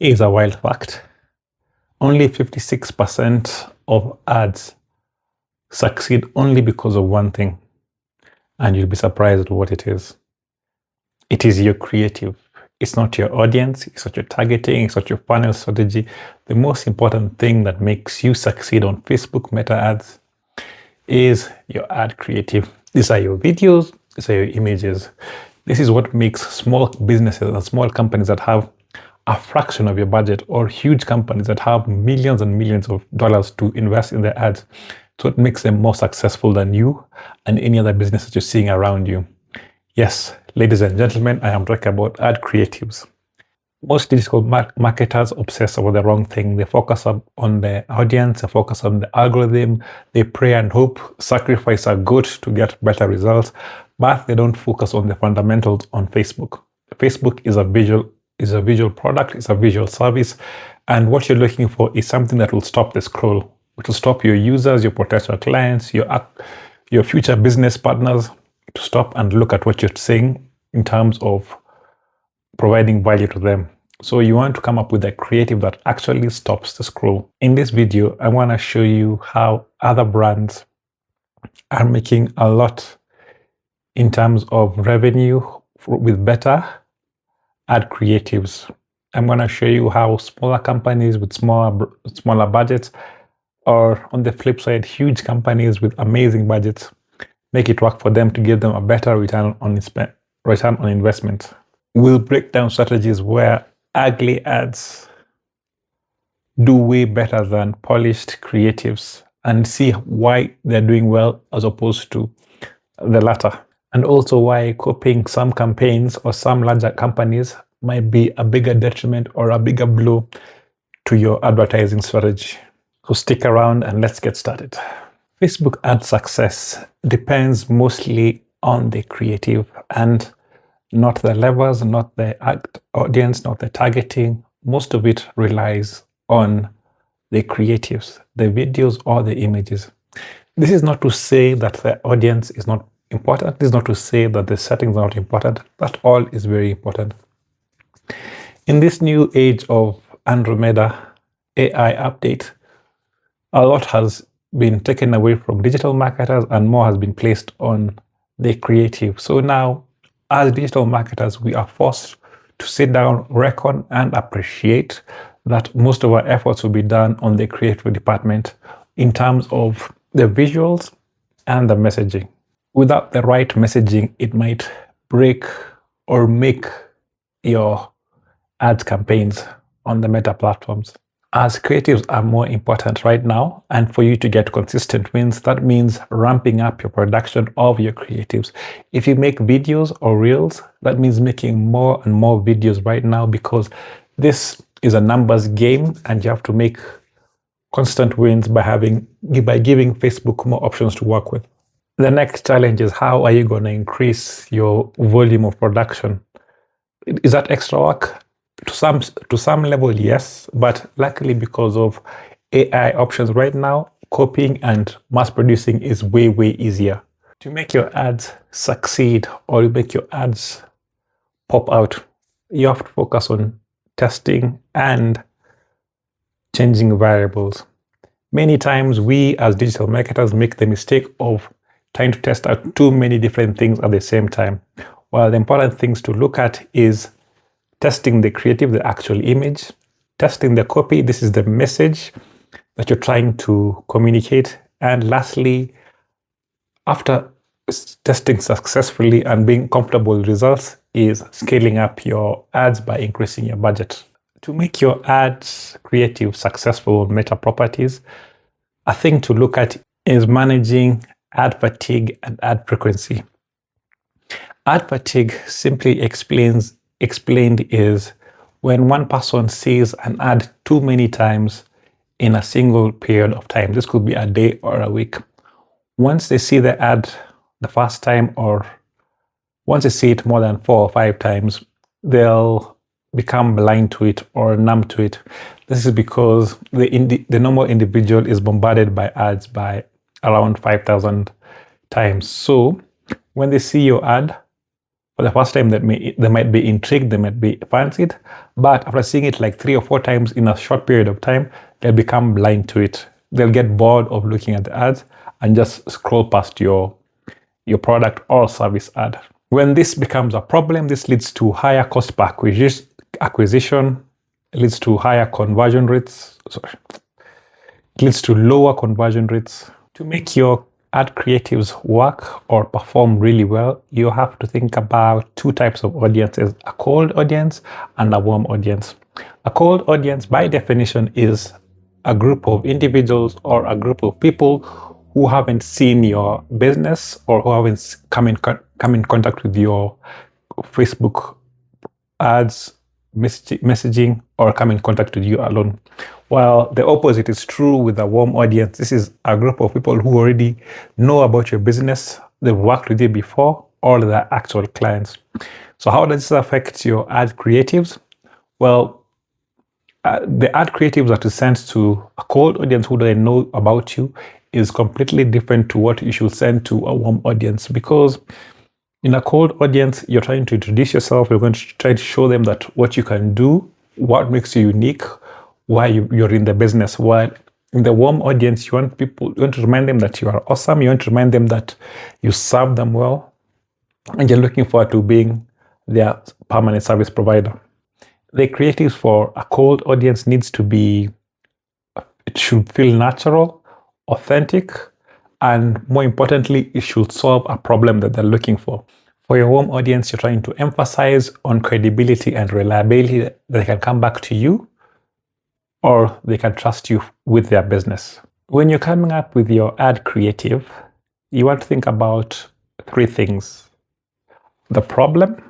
Here's a wild fact. Only 56% of ads succeed only because of one thing. And you'll be surprised what it is. It is your creative. It's not your audience. It's not your targeting. It's not your funnel strategy. The most important thing that makes you succeed on Facebook Meta ads is your ad creative. These are your videos. These are your images. This is what makes small businesses and small companies that have a fraction of your budget, or huge companies that have millions and millions of dollars to invest in their ads. So it makes them more successful than you and any other businesses you're seeing around you. Yes, ladies and gentlemen, I am talking about ad creatives. Most digital marketers obsess over the wrong thing. They focus on the audience, they focus on the algorithm, they pray and hope, sacrifice a goat to get better results, but they don't focus on the fundamentals on Facebook. Facebook is a visual product, it's a visual service, and what you're looking for is something that will stop the scroll, which will stop your users, your potential clients, your future business partners to stop and look at what you're saying in terms of providing value to them. So you want to come up with a creative that actually stops the scroll. In this video, I want to show you how other brands are making a lot in terms of revenue with better ad creatives. I'm going to show you how smaller companies with smaller budgets, or on the flip side, huge companies with amazing budgets, make it work for them to give them a better return on investment. We'll break down strategies where ugly ads do way better than polished creatives and see why they're doing well as opposed to the latter. And also why copying some campaigns or some larger companies might be a bigger detriment or a bigger blow to your advertising strategy. So stick around and let's get started. Facebook ad success depends mostly on the creative and not the levels, not the audience, not the targeting. Most of it relies on the creatives, the videos or the images. This is not to say that the audience is not important. This is not to say that the settings are not important. That all is very important. In this new age of Andromeda AI update, a lot has been taken away from digital marketers and more has been placed on the creative. So now, as digital marketers, we are forced to sit down, reckon, and appreciate that most of our efforts will be done on the creative department in terms of the visuals and the messaging. Without the right messaging, it might break or make your ad campaigns on the Meta platforms. As creatives are more important right now, and for you to get consistent wins, that means ramping up your production of your creatives. If you make videos or reels, that means making more and more videos right now, because this is a numbers game and you have to make constant wins by giving Facebook more options to work with. The next challenge is, how are you going to increase your volume of production? Is that extra work? To some level, yes, but luckily because of AI options right now, copying and mass producing is way, way easier. To make your ads succeed or make your ads pop out, you have to focus on testing and changing variables. Many times we as digital marketers make the mistake of trying to test out too many different things at the same time. While the important things to look at is testing the creative, the actual image, testing the copy, this is the message that you're trying to communicate. And lastly, after testing successfully and being comfortable with results, is scaling up your ads by increasing your budget. To make your ads creative successful on Meta properties, a thing to look at is managing ad fatigue and ad frequency. Ad fatigue, simply explained, is when one person sees an ad too many times in a single period of time. This could be a day or a week. Once they see the ad the first time, or once they see it more than 4 or 5 times, they'll become blind to it or numb to it. This is because the normal individual is bombarded by ads by around 5,000 times. So when they see your ad For the first time, they might be intrigued, they might be fancied, but after seeing it like 3 or 4 times in a short period of time, they'll become blind to it. They'll get bored of looking at the ads and just scroll past your product or service ad. When this becomes a problem, this leads to higher cost per acquisition, leads to higher conversion rates. It leads to lower conversion rates. To make your ad creatives work or perform really well, you have to think about 2 types of audiences: a cold audience and a warm audience. A cold audience, by definition, is a group of individuals or a group of people who haven't seen your business or who haven't come in contact with your Facebook ads, messaging, or come in contact with you alone. While the opposite is true with a warm audience. This is a group of people who already know about your business, they've worked with you before, or they're actual clients. So how does this affect your ad creatives? Well, the ad creatives that is sent to a cold audience who don't know about you is completely different to what you should send to a warm audience, because in a cold audience, you're trying to introduce yourself. You're going to try to show them that what you can do, what makes you unique, why you're in the business. While in the warm audience, you want to remind them that you are awesome. You want to remind them that you serve them well, and you're looking forward to being their permanent service provider. The creatives for a cold audience needs to be, it should feel natural, authentic, and more importantly, it should solve a problem that they're looking for. For your warm audience, you're trying to emphasize on credibility and reliability, that they can come back to you or they can trust you with their business. When you're coming up with your ad creative, you want to think about 3 things: the problem,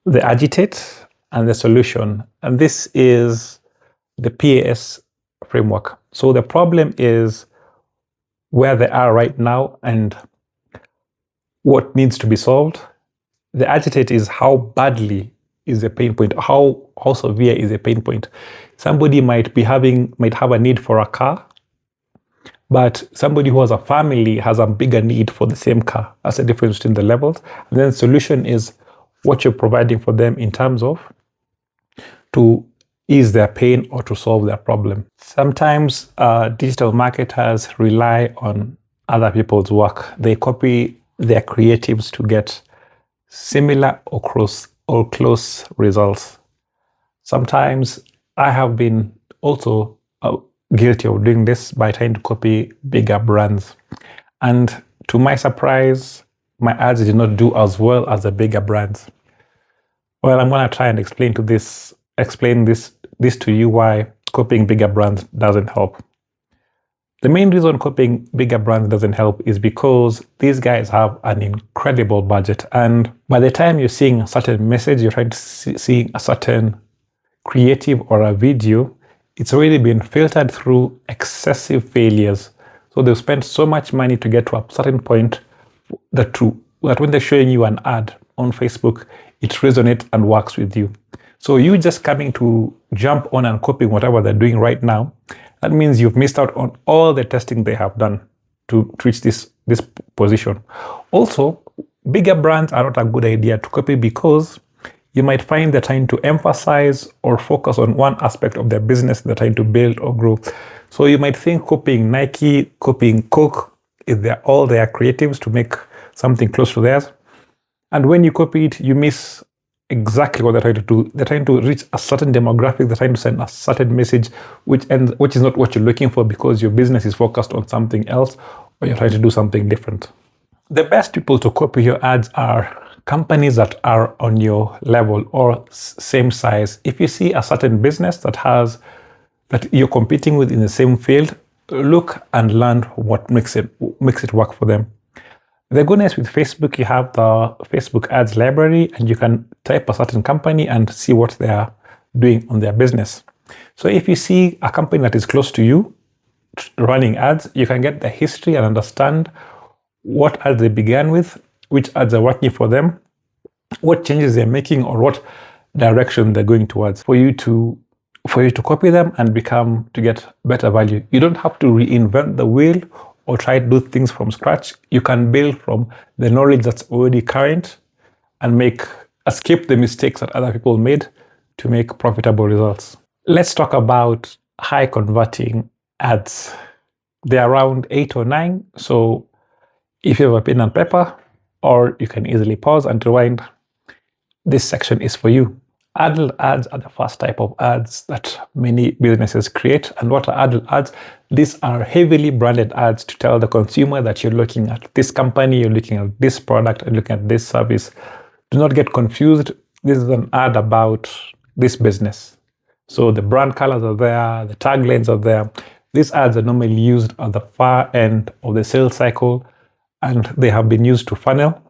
the agitate, and the solution. And this is the PAS framework. So the problem is where they are right now and what needs to be solved. The agitate is how badly is the pain point, how severe is the pain point. Somebody might have a need for a car, but somebody who has a family has a bigger need for the same car. That's the difference between the levels. And then the solution is what you're providing for them in terms of to ease their pain or to solve their problem. Sometimes digital marketers rely on other people's work. They copy their creatives to get similar or close results. Sometimes I have been also guilty of doing this by trying to copy bigger brands. And to my surprise, my ads did not do as well as the bigger brands. Well, I'm going to try and explain this to you why copying bigger brands doesn't help. The main reason copying bigger brands doesn't help is because these guys have an incredible budget, and by the time you're seeing a certain message, you're trying to see a certain creative or a video, it's already been filtered through excessive failures. So they've spent so much money to get to a certain point that when they're showing you an ad on Facebook, it resonates and works with you. So you just coming to jump on and copying whatever they're doing right now, that means you've missed out on all the testing they have done to reach this position. Also, bigger brands are not a good idea to copy because you might find they're trying to emphasize or focus on one aspect of their business they're trying to build or grow. So you might think copying Nike, copying Coke, is all their creatives to make something close to theirs. And when you copy it, you miss exactly what they're trying to do. They're trying to reach a certain demographic, they're trying to send a certain message, which is not what you're looking for because your business is focused on something else or you're trying to do something different. The best people to copy your ads are companies that are on your level or same size. If you see a certain business that you're competing with in the same field, look and learn what makes it work for them. The goodness with Facebook, you have the Facebook ads library and you can type a certain company and see what they are doing on their business. So if you see a company that is close to you running ads, you can get the history and understand what ads they began with, which ads are working for them, what changes they're making or what direction they're going towards for you to copy them and to get better value. You don't have to reinvent the wheel or try to do things from scratch. You can build from the knowledge that's already current and make escape the mistakes that other people made to make profitable results. Let's talk about high converting ads. They're around 8 or 9. So if you have a pen and paper, or you can easily pause and rewind, this section is for you. Adult ads are the first type of ads that many businesses create. And what are adult ads? These are heavily branded ads to tell the consumer that you're looking at this company, you're looking at this product, and looking at this service. Do not get confused. This is an ad about this business. So the brand colors are there, the taglines are there. These ads are normally used at the far end of the sales cycle, and they have been used to funnel,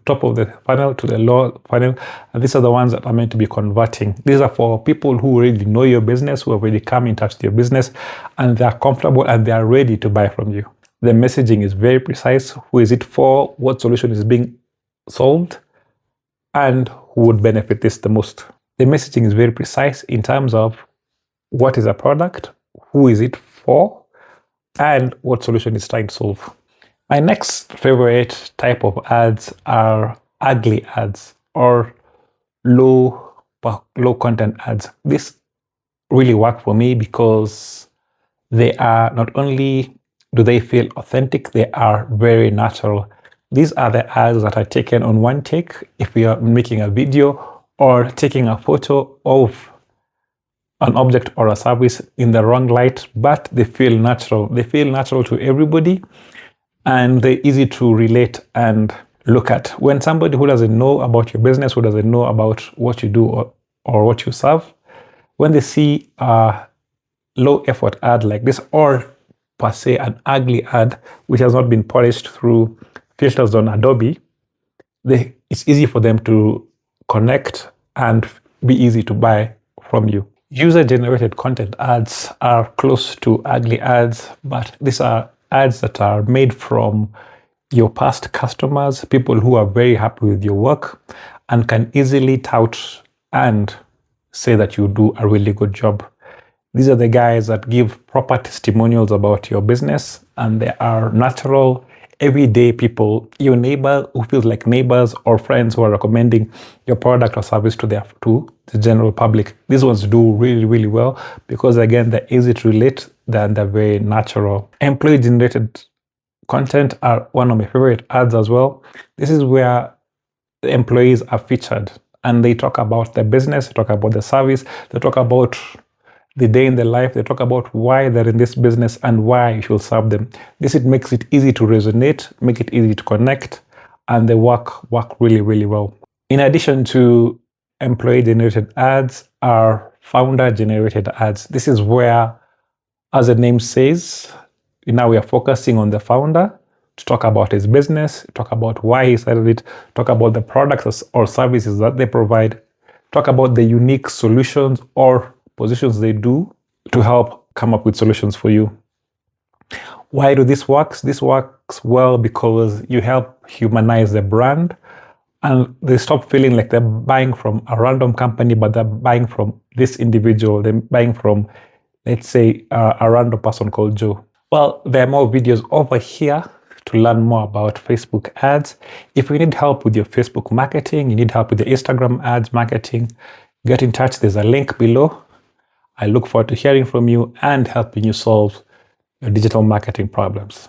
top of the funnel to the lower funnel, and these are the ones that are meant to be converting. These are for people who really know your business, who have already come in touch with your business, and they are comfortable and they are ready to buy from you. The messaging is very precise. Who is it for? What solution is being solved? And who would benefit this the most? The messaging is very precise in terms of what is a product, who is it for, and what solution is trying to solve. My next favorite type of ads are ugly ads or low content ads. This really work for me because they are not only do they feel authentic, they are very natural. These are the ads that are taken on one take if we are making a video or taking a photo of an object or a service in the wrong light, but they feel natural. They feel natural to everybody, and they're easy to relate and look at. When somebody who doesn't know about your business, who doesn't know about what you do or what you serve, when they see a low effort ad like this, or per se an ugly ad which has not been polished through filters on Adobe, it's easy for them to connect and be easy to buy from you. User-generated content ads are close to ugly ads, but these are ads that are made from your past customers, people who are very happy with your work and can easily tout and say that you do a really good job. These are the guys that give proper testimonials about your business, and they are natural, everyday people, your neighbor who feels like neighbors or friends who are recommending your product or service to the general public. These ones do really, really well because, again, they're easy to relate, and they're very natural. Employee-generated content are one of my favorite ads as well. This is where the employees are featured and they talk about their business, they talk about the service, they talk about the day in their life, they talk about why they're in this business and why you should serve them. This makes it easy to resonate, make it easy to connect, and they work really, really well. In addition to employee-generated ads are founder-generated ads. This is where, as the name says, now we are focusing on the founder to talk about his business, talk about why he started it, talk about the products or services that they provide, talk about the unique solutions or positions they do to help come up with solutions for you. Why do this work? This works well because you help humanize the brand, and they stop feeling like they're buying from a random company, but they're buying from this individual. They're buying from, let's say, a random person called Joe. Well, there are more videos over here to learn more about Facebook ads. If you need help with your Facebook marketing, you need help with the Instagram ads marketing, get in touch. There's a link below. I look forward to hearing from you and helping you solve your digital marketing problems.